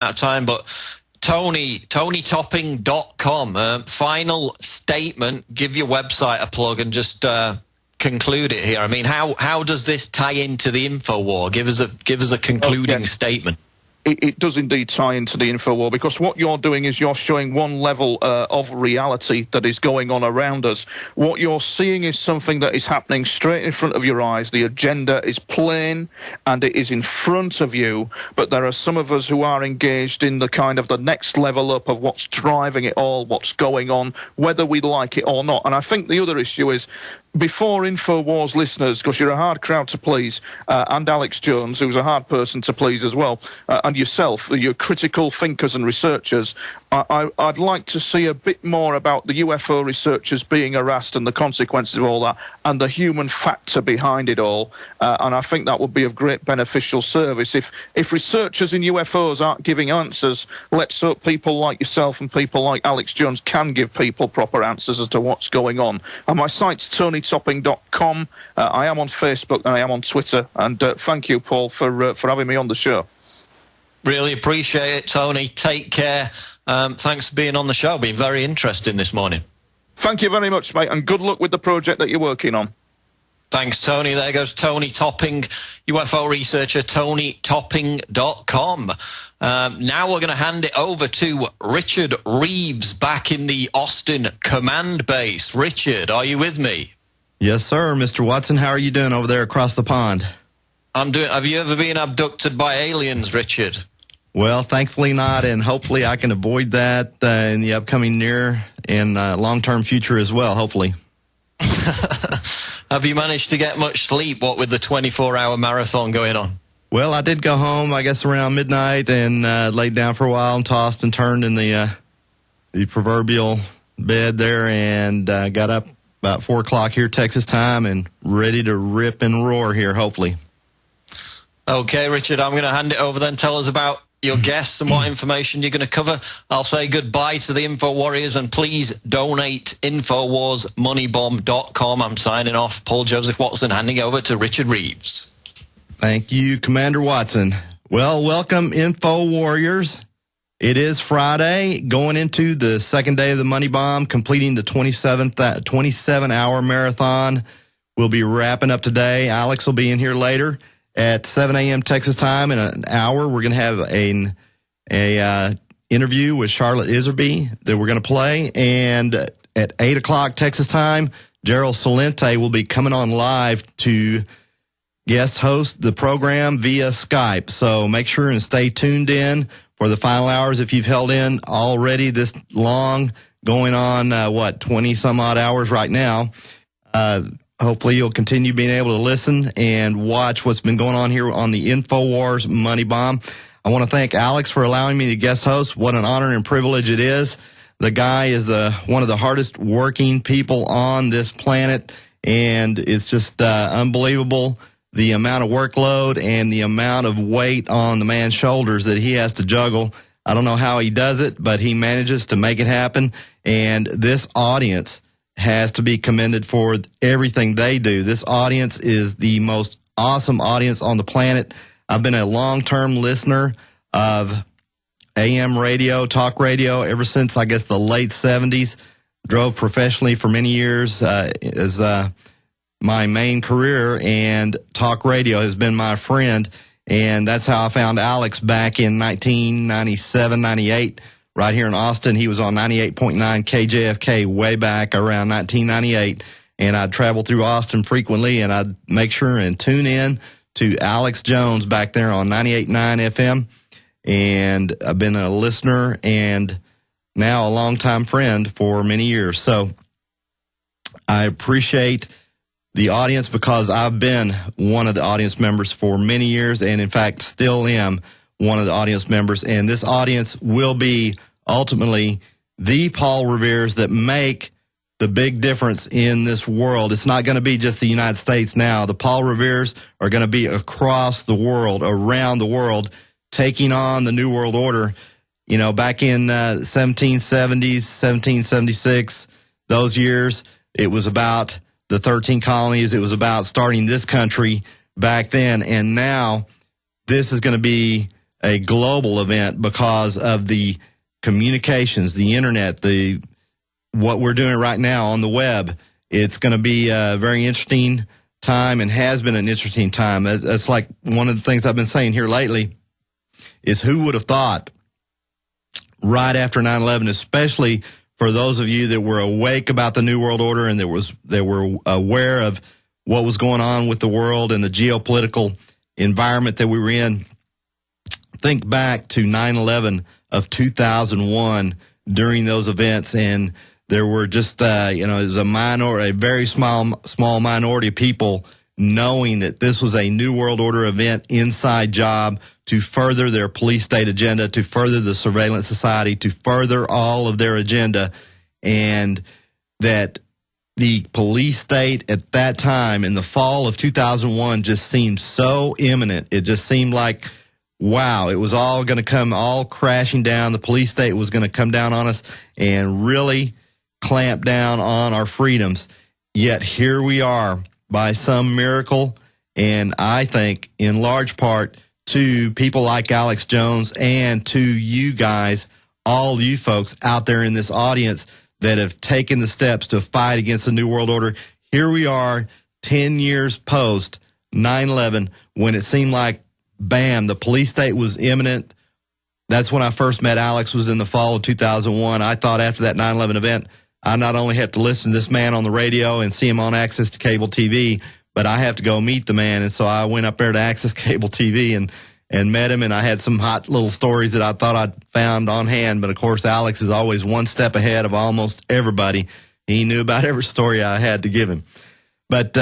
out of time, but TonyTopping.com. Final statement. Give your website a plug and just conclude it here. I mean, how does this tie into the InfoWar? Give us a concluding statement. It does indeed tie into the InfoWar, because what you're doing is you're showing one level of reality that is going on around us. What you're seeing is something that is happening straight in front of your eyes. The agenda is plain and it is in front of you, but there are some of us who are engaged in the kind of the next level up of what's driving it all, what's going on, whether we like it or not. And I think the other issue is, before InfoWars listeners, because you're a hard crowd to please, and Alex Jones, who's a hard person to please as well, and yourself, you're critical thinkers and researchers, I'd like to see a bit more about the UFO researchers being harassed and the consequences of all that, and the human factor behind it all. And I think that would be of great beneficial service. If researchers in UFOs aren't giving answers, let's hope people like yourself and people like Alex Jones can give people proper answers as to what's going on. And my site's TonyTopping.com. I am on Facebook and I am on Twitter. And thank you, Paul, for having me on the show. Really appreciate it, Tony. Take care. Thanks for being on the show. Been very interesting this morning. Thank you very much, mate, and good luck with the project that you're working on. Thanks, Tony. There goes Tony Topping, UFO researcher, TonyTopping.com. Now we're going to hand it over to Richard Reeves back in the Austin command base. Richard, are you with me? Yes, sir. Mr. Watson, how are you doing over there across the pond? I'm doing. Have you ever been abducted by aliens, Richard? Well, thankfully not, and hopefully I can avoid that in the upcoming near and long-term future as well, hopefully. Have you managed to get much sleep, what with the 24-hour marathon going on? Well, I did go home, I guess, around midnight and laid down for a while and tossed and turned in the proverbial bed there, and got up about 4 o'clock here, Texas time, and ready to rip and roar here, hopefully. Okay, Richard, I'm going to hand it over then. Tell us about your guests and what information you're going to cover. I'll say goodbye to the Info Warriors, and please donate InfoWarsMoneyBomb.com. I'm signing off. Paul Joseph Watson, handing over to Richard Reeves. Thank you, Commander Watson. Well, welcome, Info Warriors. It is Friday, going into the second day of the Money Bomb, completing the 27-hour marathon. We'll be wrapping up today. Alex will be in here later at 7 a.m. Texas time. In an hour, we're going to have an interview with Charlotte Iserbyt that we're going to play. And at 8 o'clock Texas time, Gerald Celente will be coming on live to guest host the program via Skype. So make sure and stay tuned in for the final hours. If you've held in already this long, going on, 20-some-odd hours right now, hopefully you'll continue being able to listen and watch what's been going on here on the InfoWars Money Bomb. I want to thank Alex for allowing me to guest host. What an honor and privilege it is. The guy is one of the hardest working people on this planet, and it's just unbelievable the amount of workload and the amount of weight on the man's shoulders that he has to juggle. I don't know how he does it, but he manages to make it happen, and this audience has to be commended for everything they do. This audience is the most awesome audience on the planet. I've been a long-term listener of AM radio, talk radio, ever since, I guess, the late 70s. Drove professionally for many years as my main career, and talk radio has been my friend. And that's how I found Alex back in 1997, 98. Right here in Austin, he was on 98.9 KJFK way back around 1998, and I'd travel through Austin frequently, and I'd make sure and tune in to Alex Jones back there on 98.9 FM, and I've been a listener and now a longtime friend for many years. So I appreciate the audience, because I've been one of the audience members for many years, and in fact still am one of the audience members, and this audience will be ultimately the Paul Reveres that make the big difference in this world. It's not going to be just the United States now. The Paul Reveres are going to be across the world, around the world, taking on the New World Order. You know, back in 1770s, 1776, those years, it was about the 13 colonies. It was about starting this country back then. And now this is going to be a global event because of the communications, the internet, what we're doing right now on the web. It's going to be a very interesting time and has been an interesting time. That's like one of the things I've been saying here lately is who would have thought right after 9/11, especially for those of you that were awake about the New World Order and that were aware of what was going on with the world and the geopolitical environment that we were in. Think back to 9/11 of 2001 during those events, and there were just, it was a very small minority of people knowing that this was a New World Order event, inside job to further their police state agenda, to further the surveillance society, to further all of their agenda, and that the police state at that time in the fall of 2001 just seemed so imminent. It just seemed like, wow, it was all going to come all crashing down. The police state was going to come down on us and really clamp down on our freedoms. Yet here we are by some miracle, and I think in large part to people like Alex Jones and to you guys, all you folks out there in this audience that have taken the steps to fight against the New World Order. Here we are 10 years post 9/11 when it seemed like, bam, the police state was imminent. That's when I first met Alex, was in the fall of 2001. I thought after that 9/11 event, I not only have to listen to this man on the radio and see him on Access to Cable TV, but I have to go meet the man. And so I went up there to Access Cable TV and met him, and I had some hot little stories that I thought I'd found on hand. But, of course, Alex is always one step ahead of almost everybody. He knew about every story I had to give him. But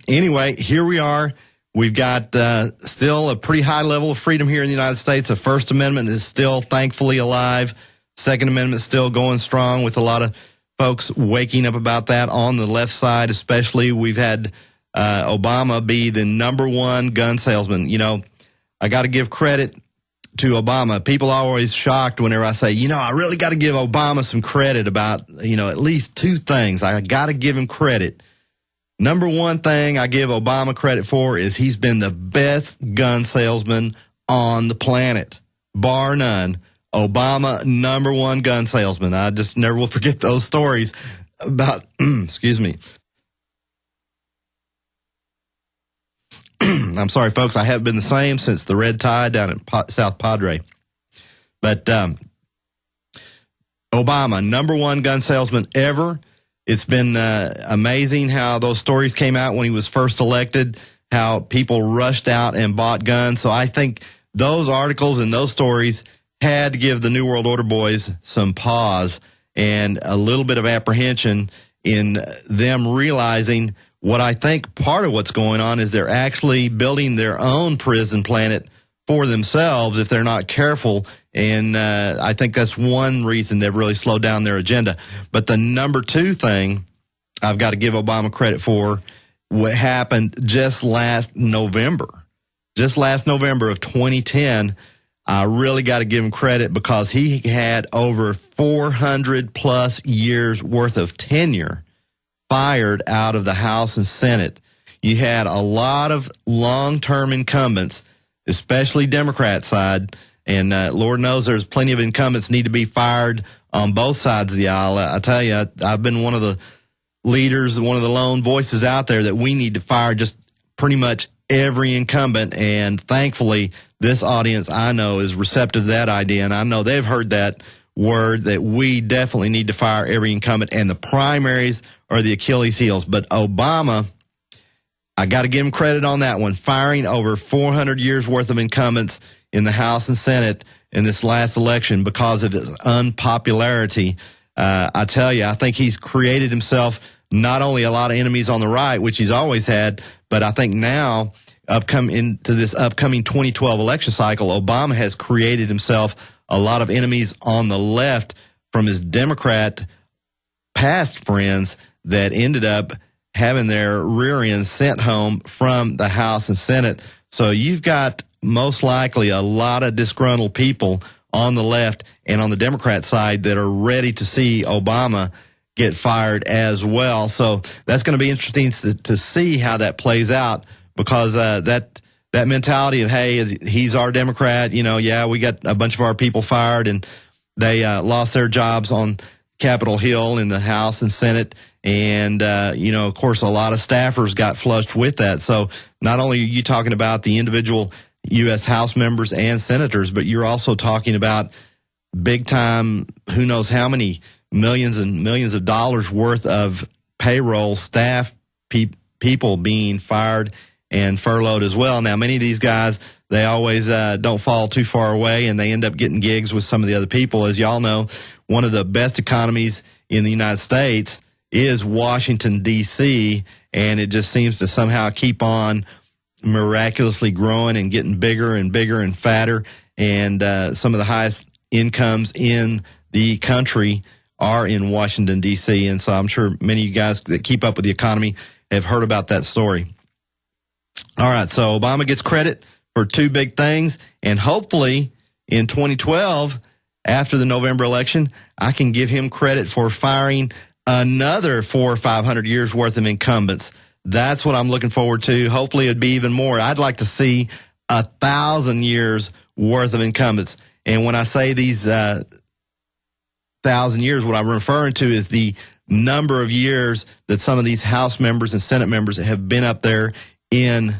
anyway, here we are. We've got still a pretty high level of freedom here in the United States. The First Amendment is still thankfully alive. Second Amendment still going strong, with a lot of folks waking up about that on the left side especially. We've had Obama be the #1 gun salesman. You know, I got to give credit to Obama. People are always shocked whenever I say, I really got to give Obama some credit about, at least two things. I got to give him credit. #1 thing I give Obama credit for is he's been the best gun salesman on the planet, bar none. Obama, #1 gun salesman. I just never will forget those stories about, excuse me. I'm sorry, folks. I haven't been the same since the red tide down at South Padre. But Obama, #1 gun salesman ever. It's been amazing how those stories came out when he was first elected, how people rushed out and bought guns. So I think those articles and those stories had to give the New World Order boys some pause and a little bit of apprehension in them realizing what I think part of what's going on is they're actually building their own prison planet for themselves if they're not careful. And I think that's one reason they've really slowed down their agenda. But the #2 thing I've got to give Obama credit for, what happened just last November of 2010, I really got to give him credit because he had over 400 plus years worth of tenure fired out of the House and Senate. You had a lot of long-term incumbents, especially Democrat side, and Lord knows there's plenty of incumbents need to be fired on both sides of the aisle. I tell you, I've been one of the leaders, one of the lone voices out there that we need to fire just pretty much every incumbent, and thankfully this audience I know is receptive to that idea, and I know they've heard that word that we definitely need to fire every incumbent, and the primaries are the Achilles heels. But Obama, I got to give him credit on that one, firing over 400 years worth of incumbents in the House and Senate in this last election because of his unpopularity. I tell you, I think he's created himself not only a lot of enemies on the right, which he's always had, but I think now into this upcoming 2012 election cycle, Obama has created himself a lot of enemies on the left from his Democrat past friends that ended up having their rear ends sent home from the House and Senate. So you've got most likely a lot of disgruntled people on the left and on the Democrat side that are ready to see Obama get fired as well. So that's going to be interesting to see how that plays out, because that that mentality of, hey, he's our Democrat, you know, yeah, we got a bunch of our people fired and they lost their jobs on Capitol Hill in the House and Senate. And, you know, of course, a lot of staffers got flushed with that. So not only are you talking about the individual U.S. House members and senators, but you're also talking about big time, who knows how many millions and millions of dollars worth of payroll staff people being fired and furloughed as well. Now, many of these guys, they always don't fall too far away, and they end up getting gigs with some of the other people. As y'all know, one of the best economies in the United States is Washington, D.C., and it just seems to somehow keep on miraculously growing and getting bigger and bigger and fatter. And some of the highest incomes in the country are in Washington, D.C., and so I'm sure many of you guys that keep up with the economy have heard about that story. All right, so Obama gets credit for two big things, and hopefully in 2012, after the November election, I can give him credit for firing another 400 or 500 years worth of incumbents. That's what I'm looking forward to. Hopefully it'd be even more. I'd like to see 1,000 years worth of incumbents. And when I say these 1,000 years, what I'm referring to is the number of years that some of these House members and Senate members have been up there in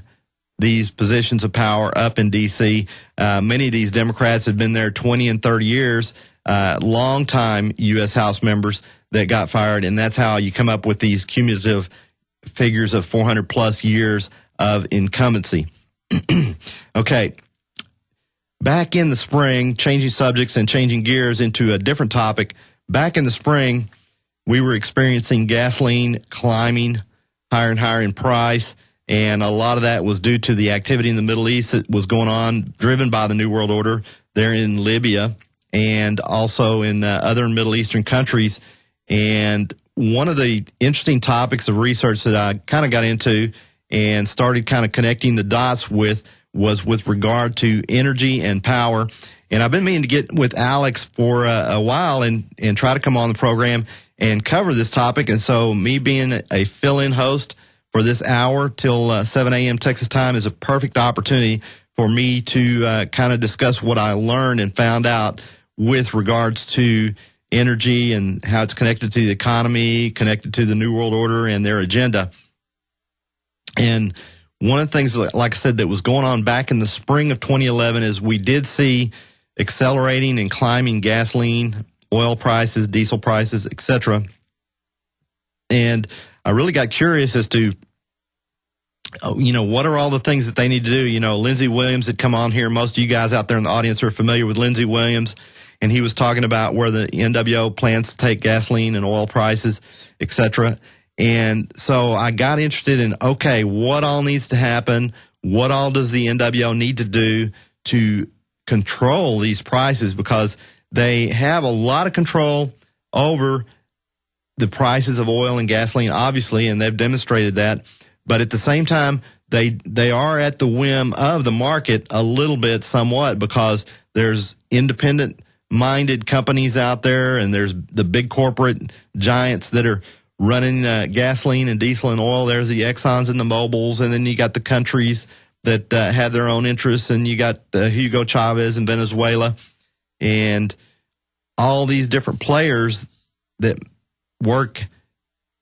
these positions of power up in D.C. Many of these Democrats have been there 20 and 30 years, long-time U.S. House members that got fired, and that's how you come up with these cumulative figures of 400-plus years of incumbency. Okay. Back in the spring, changing subjects and changing gears into a different topic, back in the spring, we were experiencing gasoline climbing higher and higher in price, and a lot of that was due to the activity in the Middle East that was going on, driven by the New World Order there in Libya and also in other Middle Eastern countries. And one of the interesting topics of research that I kind of got into and started kind of connecting the dots with was with regard to energy and power. And I've been meaning to get with Alex for a while and try to come on the program and cover this topic. And so me being a fill-in host for this hour till 7 a.m. Texas time is a perfect opportunity for me to kind of discuss what I learned and found out with regards to energy and how it's connected to the economy, connected to the New World Order and their agenda. And one of the things, like I said, that was going on back in the spring of 2011 is we did see accelerating and climbing gasoline, oil prices, diesel prices, etc. And I really got curious as to, you know, what are all the things that they need to do? You know, Lindsey Williams had come on here. Most of you guys out there in the audience are familiar with Lindsey Williams, and he was talking about where the NWO plans to take gasoline and oil prices, etc. And so I got interested in, okay, what all needs to happen? What all does the NWO need to do to control these prices? Because they have a lot of control over the prices of oil and gasoline, obviously, and they've demonstrated that. But at the same time, they are at the whim of the market a little bit, somewhat, because there's independent-minded companies out there, and there's the big corporate giants that are running gasoline and diesel and oil. There's the Exxons and the Mobils, and then you got the countries that have their own interests, and you got Hugo Chavez in Venezuela, and all these different players that work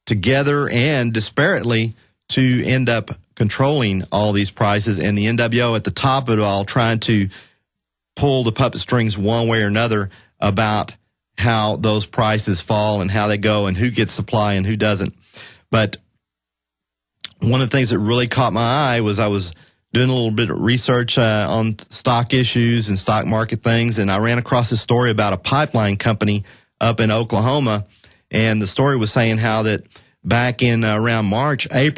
together and disparately to end up controlling all these prices, and the NWO at the top of it all trying to pull the puppet strings one way or another about how those prices fall and how they go and who gets supply and who doesn't. But one of the things that really caught my eye was I was doing a little bit of research on stock issues and stock market things, and I ran across this story about a pipeline company up in Oklahoma, and the story was saying how that back in around March, April,